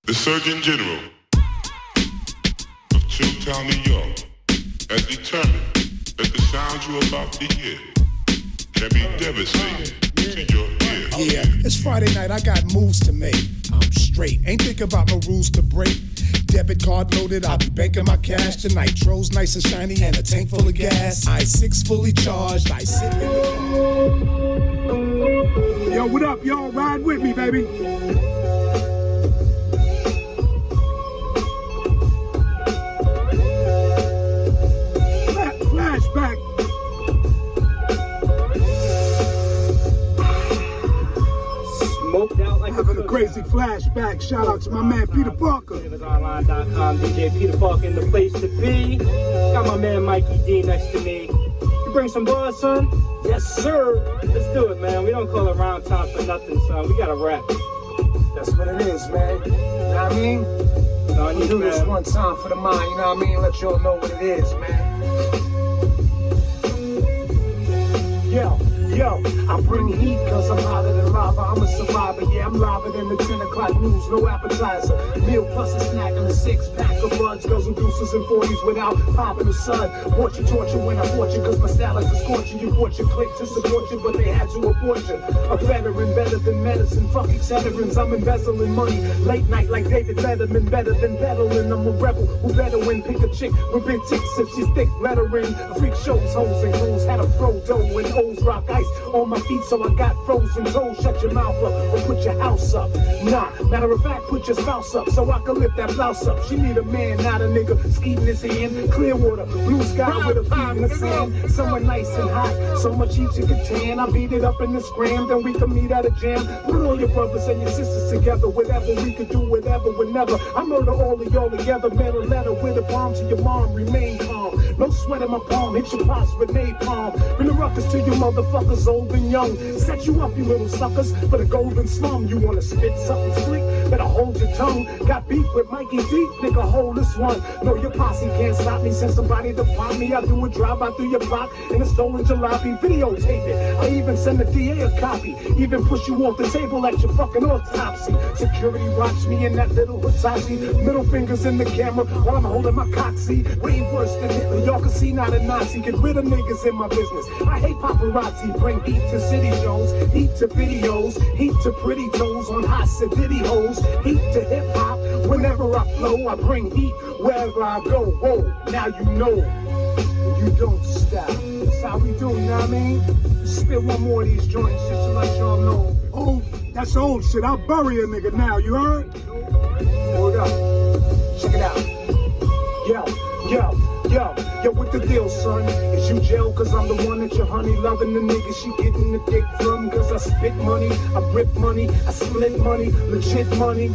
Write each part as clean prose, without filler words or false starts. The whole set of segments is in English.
The Surgeon General of Chilltown, New York, has determined that the sounds you're about to hear can be devastating to your ear. Yeah, it's Friday night, I got moves to make. I'm straight, ain't thinking about no rules to break. Debit card loaded, I'll be banking my cash. The nitro's nice and shiny and a tank full of gas. I-6 fully charged, I sit in the car. Yo, what up, y'all? Ride with me, baby. Flashback. Smoked out like Having a crazy flashback. Shout out to my man Peter Parker. Online.com, DJ Peter Parker in the place to be. Got my man Mikey D next to me. You bring some bars, son? Yes, sir. Let's do it, man. We don't call it round top for nothing, son. We got to rap. That's what it is, man. You know what I mean? No, do this one time for the mind, you know what I mean? Let y'all know what it is, man. Yo, I bring heat cause I'm hotter than lava. I'm a survivor, yeah, I'm liver than the 10 o'clock news, no appetizer. Meal plus a snack and a 6-pack of buds. Girls and deuces and 40s without popping the sun. Bought you torture when I fought you cause my style is a scorcher. You bought your clique to support you, but they had to abort you. A veteran better than medicine, fuck veterans. I'm embezzling money, late night like David Letterman. Better than peddling, I'm a rebel who better win. Pick a chick with big tits if she's thick, let her in. A freak shows, hoes and hoes. Had a Frodo and O's rock ice on my feet, so I got frozen toes. Shut your mouth up or put your house up. Nah, matter of fact, put your spouse up so I can lift that blouse up. She need a man, not a nigga skeeting his hand. Clear water, blue sky with a feet in the sand. Somewhere nice and hot, so much heat you can tan. I beat it up in the scram, then we can meet at a jam. Put all your brothers and your sisters together. Whatever we could do, whatever, whenever. I murder all of y'all together. Mail a letter with a bomb to your mom. Remain calm, no sweat in my palm. Hit your pops with napalm. Bring the ruckus to you motherfuckers, old and young. Set you up, you little suckers, for the golden slum. You wanna spit something slick? Better hold your tongue. Got beef with Mikey D, nigga, hold this one. No, your posse can't stop me. Send somebody to pop me. I do a drive-by through your block in a stolen jalopy. Videotape it. I even send the DA a copy. Even push you off the table at your fucking autopsy. Security watch me in that little Hitachi. Middle fingers in the camera while I'm holding my coxie. Way worse than Hitler. Y'all can see not a Nazi. Get rid of niggas in my business. I hate paparazzi. Bring heat to city shows, heat to videos, heat to pretty toes on hot sedity hoes, heat to hip hop. Whenever I flow, I bring heat wherever I go. Whoa, now you know, you don't stop. That's how we do, you know what I mean? Spit one more of these joints just to let y'all know. Oh, that's old shit. I'll bury a nigga now, you heard? Hold up. Check it out. Yo, what the deal, son? Is you jail cause I'm the one that your honey loving? The nigga she getting the dick from cause I spit money, I rip money, I split money, legit money.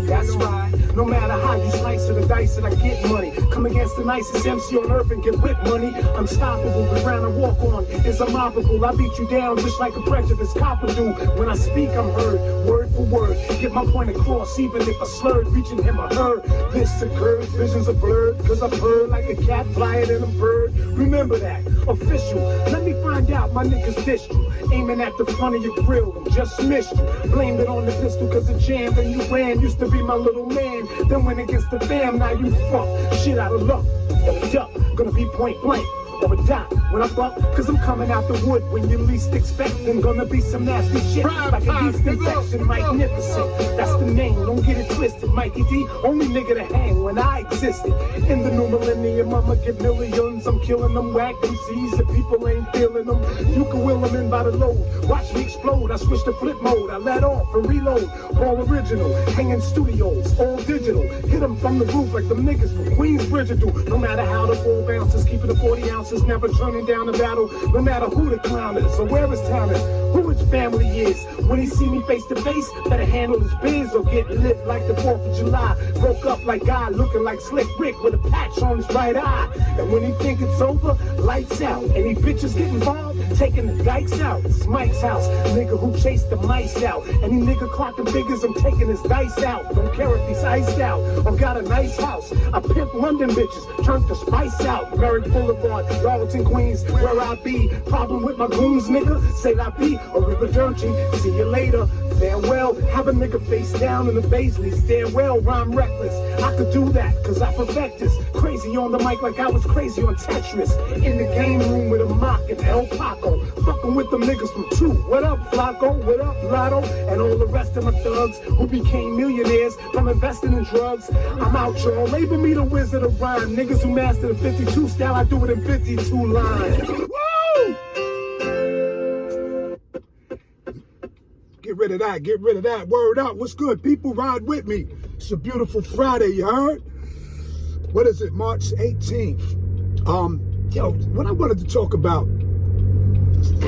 That's right. No matter how you slice it or dice it, I get money. Come against the nicest MC on earth and get whip money. Unstoppable, the ground I walk on is unmoppable. I beat you down just like a prejudiced cop would do. When I speak, I'm heard, word for word. Get my point across, even if I slurred, reaching him or her. This occurred, visions are blurred, cause I purr like a cat, flyer than a bird. Remember that, official. Let me find out my niggas dissed you. Aiming at the front of your grill and just missed you. Blamed it on the pistol cause it jammed and you ran. Used to be my little man, then went against the fam, now you fuck. Shit out of luck, or a duck, gonna be point blank. Or a dot when I buck, cause I'm coming out the wood when you least expect. Then gonna be some nasty shit, like a yeast infection, magnificent. That's the name, don't get it twisted. Mikey D, only nigga to hang when I existed. In the new millennium, I'ma get millions. I'm killing them whack MCs if people ain't feeling them. You can wheel them in by the load, watch me explode. I switch to flip mode, I let off and reload. All original, hanging studios, all digital. Hit them from the roof like them niggas from Queensbridge do. No matter how the 4 bounces, keeping the 40 ounces. Never turning down a battle, no matter who the clown is or where his town is, who his family is. When he see me face to face, better handle his biz or get lit like the 4th of July. Broke up like God, looking like Slick Rick with a patch on his right eye. And when he think it's over, lights out. Any bitches get involved, taking the dikes out. It's Mike's house, nigga who chased the mice out. Any nigga clocking figures, I'm taking his dice out. Don't care if he's iced out or got a nice house. I pimp London bitches, turned the spice out. Merrick Boulevard, Darlington, Queens, where I be. Problem with my goons, nigga. Say I be a river dirty. See you later. Farewell. Have a nigga face down in the Baisley stairwell. Rhyme reckless. I could do that, cause I perfect this. Crazy on the mic like I was crazy on Tetris. In the game room with a mock and El Paco. Fucking with them niggas from 2. What up, Flacco? What up, Lotto? And all the rest of my thugs who became millionaires from investing in drugs. I'm out, y'all. Label me the wizard of rhyme. Niggas who master the 52 style, I do it in 52 lines. Woo! Get rid of that. Get rid of that. Word up. What's good, people? Ride with me. It's a beautiful Friday, you heard? What is it? March 18th. Yo, what I wanted to talk about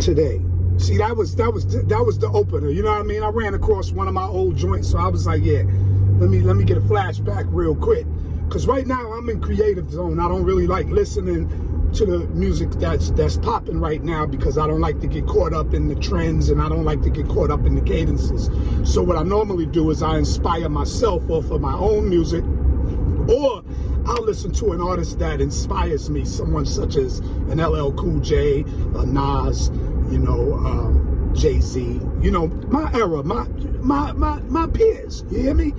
today. See, that was the opener. You know what I mean? I ran across one of my old joints, so I was like, yeah, let me get a flashback real quick. Cause right now I'm in creative zone. I don't really like listening to the music that's popping right now because I don't like to get caught up in the trends and I don't like to get caught up in the cadences. So what I normally do is I inspire myself off of my own music, or I'll listen to an artist that inspires me, someone such as an LL Cool J, a Nas, you know, Jay-Z, you know, my era, my peers, you hear me?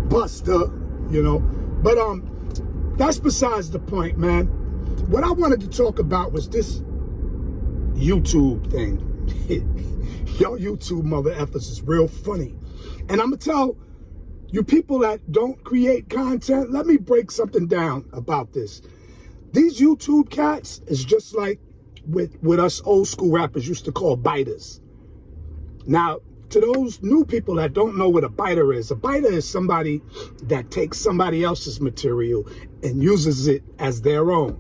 Buster, you know, but that's besides the point, man. What I wanted to talk about was this YouTube thing. Yo, YouTube mother effers is real funny. And I'm gonna tell you people that don't create content, let me break something down about this. These YouTube cats is just like with us old school rappers used to call biters. Now, to those new people that don't know what a biter is somebody that takes somebody else's material and uses it as their own.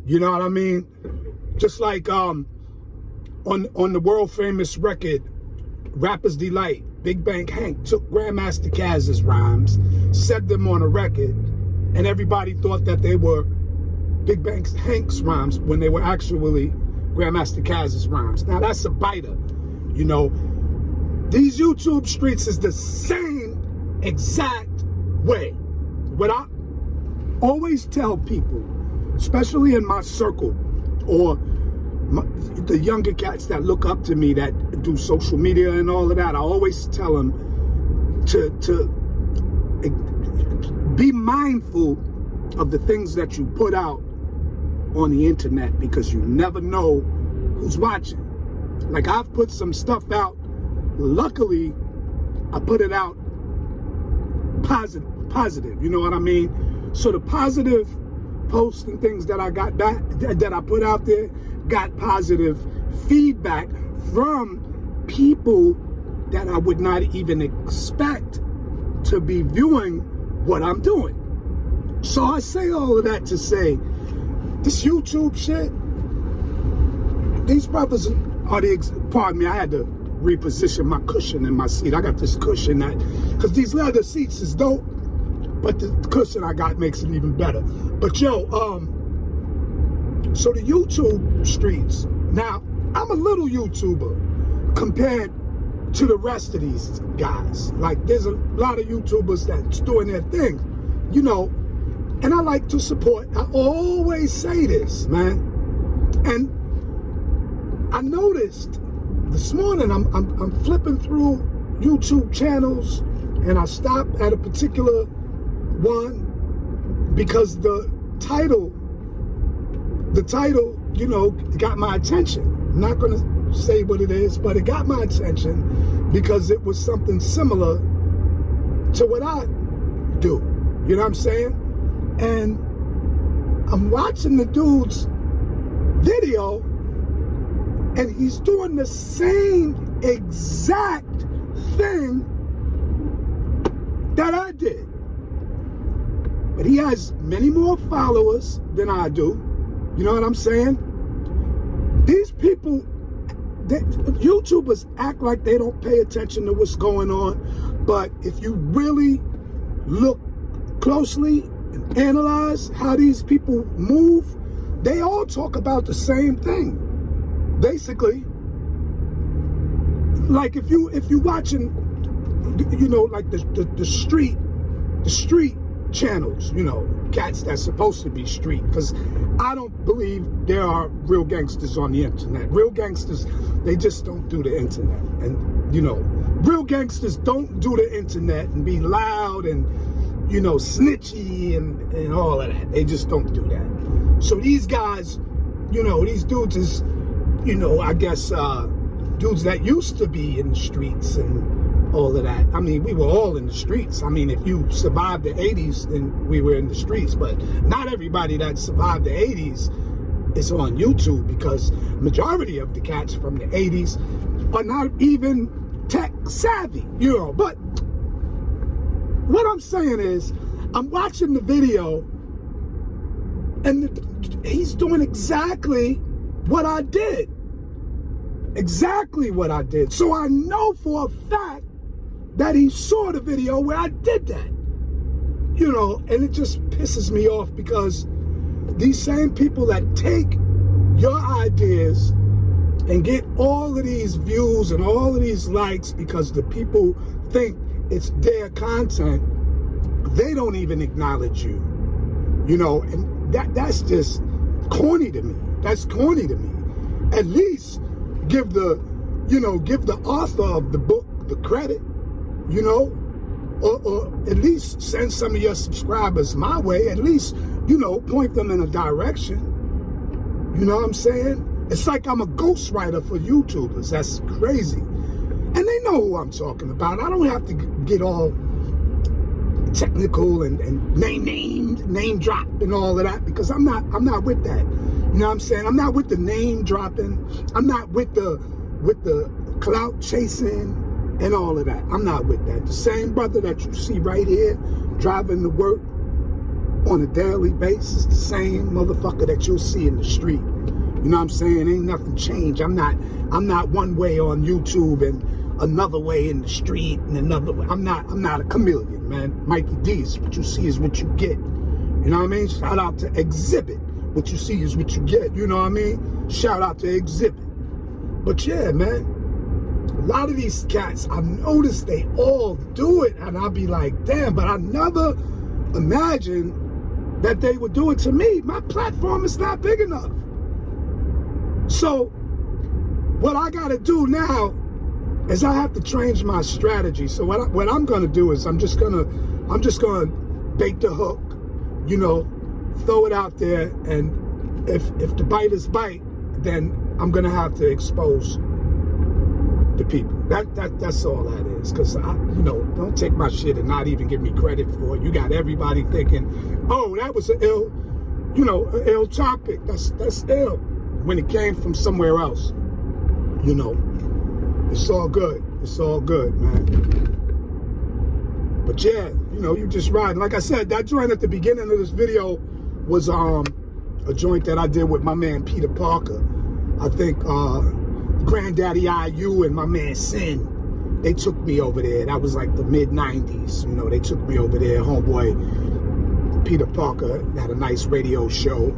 You know what I mean? Just like on the world famous record, Rapper's Delight, Big Bank Hank took Grandmaster Caz's rhymes, set them on a record, and everybody thought that they were Big Bank Hank's rhymes when they were actually Grandmaster Caz's rhymes. Now that's a biter, you know. These YouTube streets is the same exact way. What I always tell people, especially in my circle, or the younger cats that look up to me that do social media and all of that, I always tell them to be mindful of the things that you put out on the internet, because you never know who's watching. Like, I've put some stuff out. Luckily, I put it out positive, you know what I mean? So the positive posts and things that I got back, that I put out there, got positive feedback from people that I would not even expect to be viewing what I'm doing. So I say all of that to say, this YouTube shit, these brothers are pardon me, I had to reposition my cushion in my seat. I got this cushion that, because these leather seats is dope, but the cushion I got makes it even better. But yo, so the YouTube streets, now I'm a little YouTuber compared to the rest of these guys. Like, there's a lot of YouTubers that's doing their thing, you know, and I like to support. I always say this, man. And I noticed this morning, I'm flipping through YouTube channels, and I stopped at a particular one because the title, you know, got my attention. I'm not gonna say what it is, but it got my attention because it was something similar to what I do. You know what I'm saying? And I'm watching the dude's video, and he's doing the same exact thing that I did. But he has many more followers than I do. You know what I'm saying? These people, YouTubers act like they don't pay attention to what's going on. But if you really look closely and analyze how these people move, they all talk about the same thing. Basically, like if you watching, you know, like the street channels, you know, cats that's supposed to be street, because I don't believe there are real gangsters on the internet. Real gangsters, they just don't do the internet. And, you know, real gangsters don't do the internet and be loud and, you know, snitchy and all of that. They just don't do that. So these guys, you know, these dudes is, you know, I guess dudes that used to be in the streets and all of that. I mean, we were all in the streets. I mean, if you survived the 80s, then we were in the streets. But not everybody that survived the 80s is on YouTube, because majority of the cats from the 80s are not even tech savvy, you know. But what I'm saying is, I'm watching the video and he's doing exactly what I did. Exactly what I did. So I know for a fact that he saw the video where I did that. You know, and it just pisses me off, because these same people that take your ideas and get all of these views and all of these likes because the people think it's their content, they don't even acknowledge you. You know, and that's just corny to me. That's corny to me. At least give the author of the book the credit, you know, or at least send some of your subscribers my way. At least, you know, point them in a direction. You know what I'm saying? It's like I'm a ghostwriter for YouTubers. That's crazy. And they know who I'm talking about. I don't have to get all technical and name drop and all of that, because I'm not with that. You know what I'm saying? I'm not with the name dropping. I'm not with the clout chasing and all of that. I'm not with that. The same brother that you see right here driving to work on a daily basis, the same motherfucker that you'll see in the street. You know what I'm saying? Ain't nothing changed. I'm not one way on YouTube and another way in the street and another way. I'm not a chameleon, man. Mikey D, what you see is what you get. You know what I mean? Shout out to Exhibit. What you see is what you get. You know what I mean? Shout out to Exhibit. But yeah, man, a lot of these cats, I've noticed they all do it, and I'll be like, damn, but I never imagined that they would do it to me. My platform is not big enough. So what I gotta do now is I have to change my strategy. So what I'm gonna do is I'm just gonna bait the hook, you know, throw it out there, and if the biters bite, then I'm gonna have to expose the people. That's all that is. Because you know, don't take my shit and not even give me credit for it. You got everybody thinking, oh, that was an ill topic. That's ill. When it came from somewhere else, you know, it's all good. It's all good, man. But yeah, you know, you just riding. Like I said, that joint at the beginning of this video was a joint that I did with my man Peter Parker. I think Granddaddy IU and my man Sin, they took me over there. That was like the mid-90s. You know, they took me over there. Homeboy Peter Parker had a nice radio show.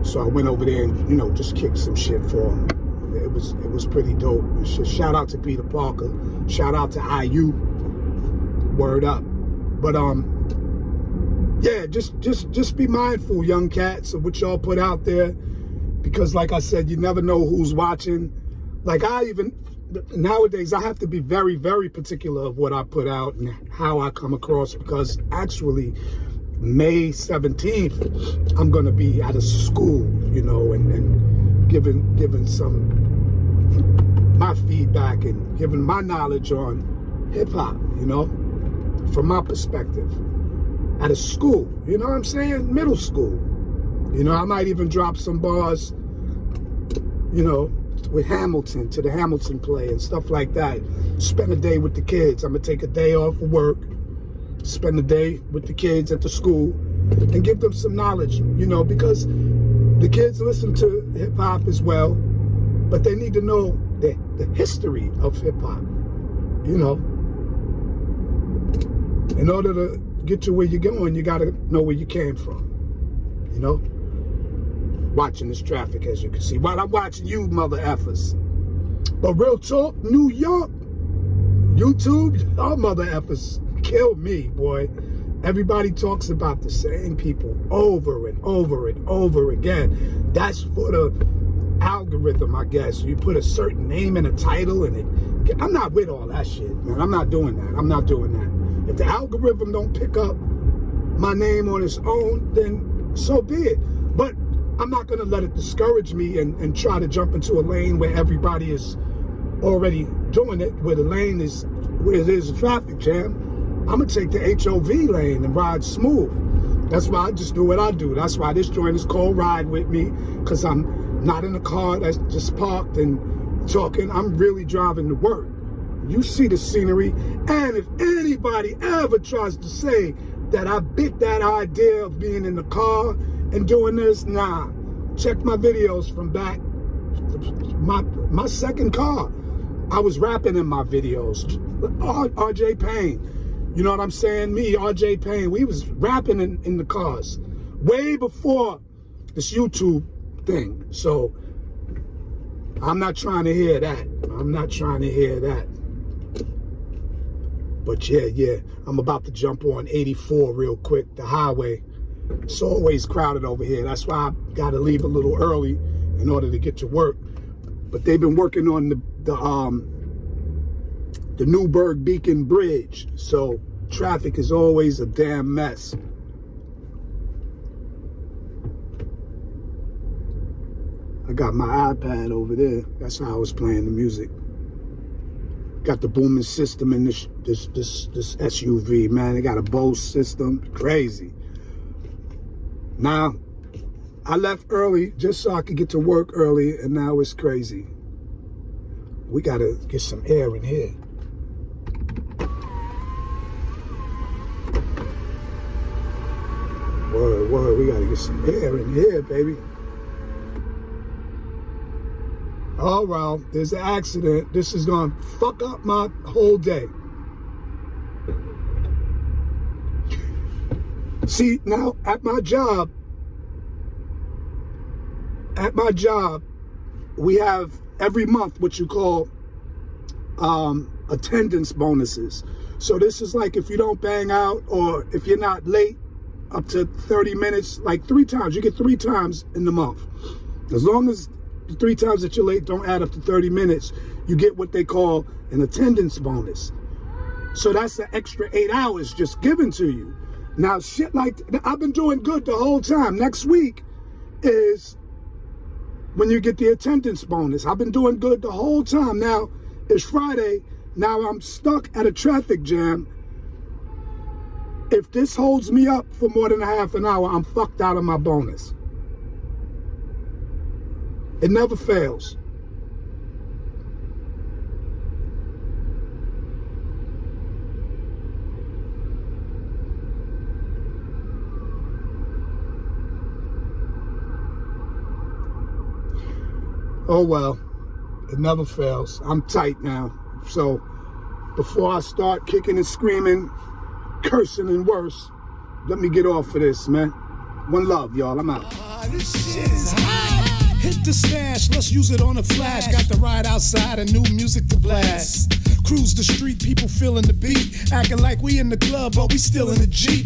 So I went over there and, you know, just kicked some shit for him. It was pretty dope. Shout out to Peter Parker. Shout out to IU. Word up. But yeah, just be mindful, young cats, of what y'all put out there, because like I said, you never know who's watching. Like nowadays I have to be very, very particular of what I put out and how I come across, because actually May 17th, I'm gonna be at a school, you know, and giving some my feedback and giving my knowledge on hip hop, you know, from my perspective, at a school, you know what I'm saying? Middle school. You know, I might even drop some bars, you know, with Hamilton, to the Hamilton play and stuff like that. Spend a day with the kids. I'm gonna take a day off of work, spend a day with the kids at the school and give them some knowledge, you know, because the kids listen to hip hop as well, but they need to know the history of hip hop, you know. In order to get to where you're going, you gotta know where you came from, you know. Watching this traffic, as you can see, while I'm watching you mother effers. But real talk, New York, YouTube, y'all mother effers kill me, boy. Everybody talks about the same people over and over and over again. That's for the algorithm, I guess. You put a certain name in a title and I'm not with all that shit, man. I'm not doing that. I'm not doing that. If the algorithm don't pick up my name on its own, then so be it. But I'm not gonna let it discourage me and try to jump into a lane where everybody is already doing it, where the lane is, where there's a traffic jam. I'm gonna take the HOV lane and ride smooth. That's why I just do what I do. That's why this joint is called Ride With Me, because I'm not in a car that's just parked and talking. I'm really driving to work. You see the scenery. And if anybody ever tries to say that I bit that idea of being in the car and doing this, nah. Check my videos from back, my second car. I was rapping in my videos. RJ Payne. You know what I'm saying? Me, RJ Payne, we was rapping in the cars way before this YouTube thing. So I'm not trying to hear that. I'm not trying to hear that. But yeah, I'm about to jump on 84 real quick, the highway. It's always crowded over here. That's why I got to leave a little early in order to get to work. But they've been working on the Newburgh Beacon Bridge, so traffic is always a damn mess. I got my iPad over there. That's how I was playing the music. Got the booming system in this SUV, man. They got a Bose system, crazy. Now, I left early just so I could get to work early, and now it's crazy. We gotta get some air in here. Word, we gotta get some air in here, baby. Oh, well, there's an accident. This is gonna fuck up my whole day. See, now at my job, we have every month what you call attendance bonuses. So this is like if you don't bang out or if you're not late up to 30 minutes, like 3 times. You get 3 times in the month. As long as the 3 times that you're late don't add up to 30 minutes, you get what they call an attendance bonus. So that's the extra 8 hours just given to you. Now, shit like, I've been doing good the whole time. Next week is when you get the attendance bonus. I've been doing good the whole time. Now, it's Friday. Now I'm stuck at a traffic jam. If this holds me up for more than a half an hour, I'm fucked out of my bonus. It never fails. Oh well, it never fails. I'm tight now. So before I start kicking and screaming, cursing and worse, let me get off of this, man. One love, y'all. I'm out. This shit is hot. Hit the stash, let's use it on a flash. Got the ride outside and new music to blast. Cruise the street, people feeling the beat. Acting like we in the club, but we still in the Jeep.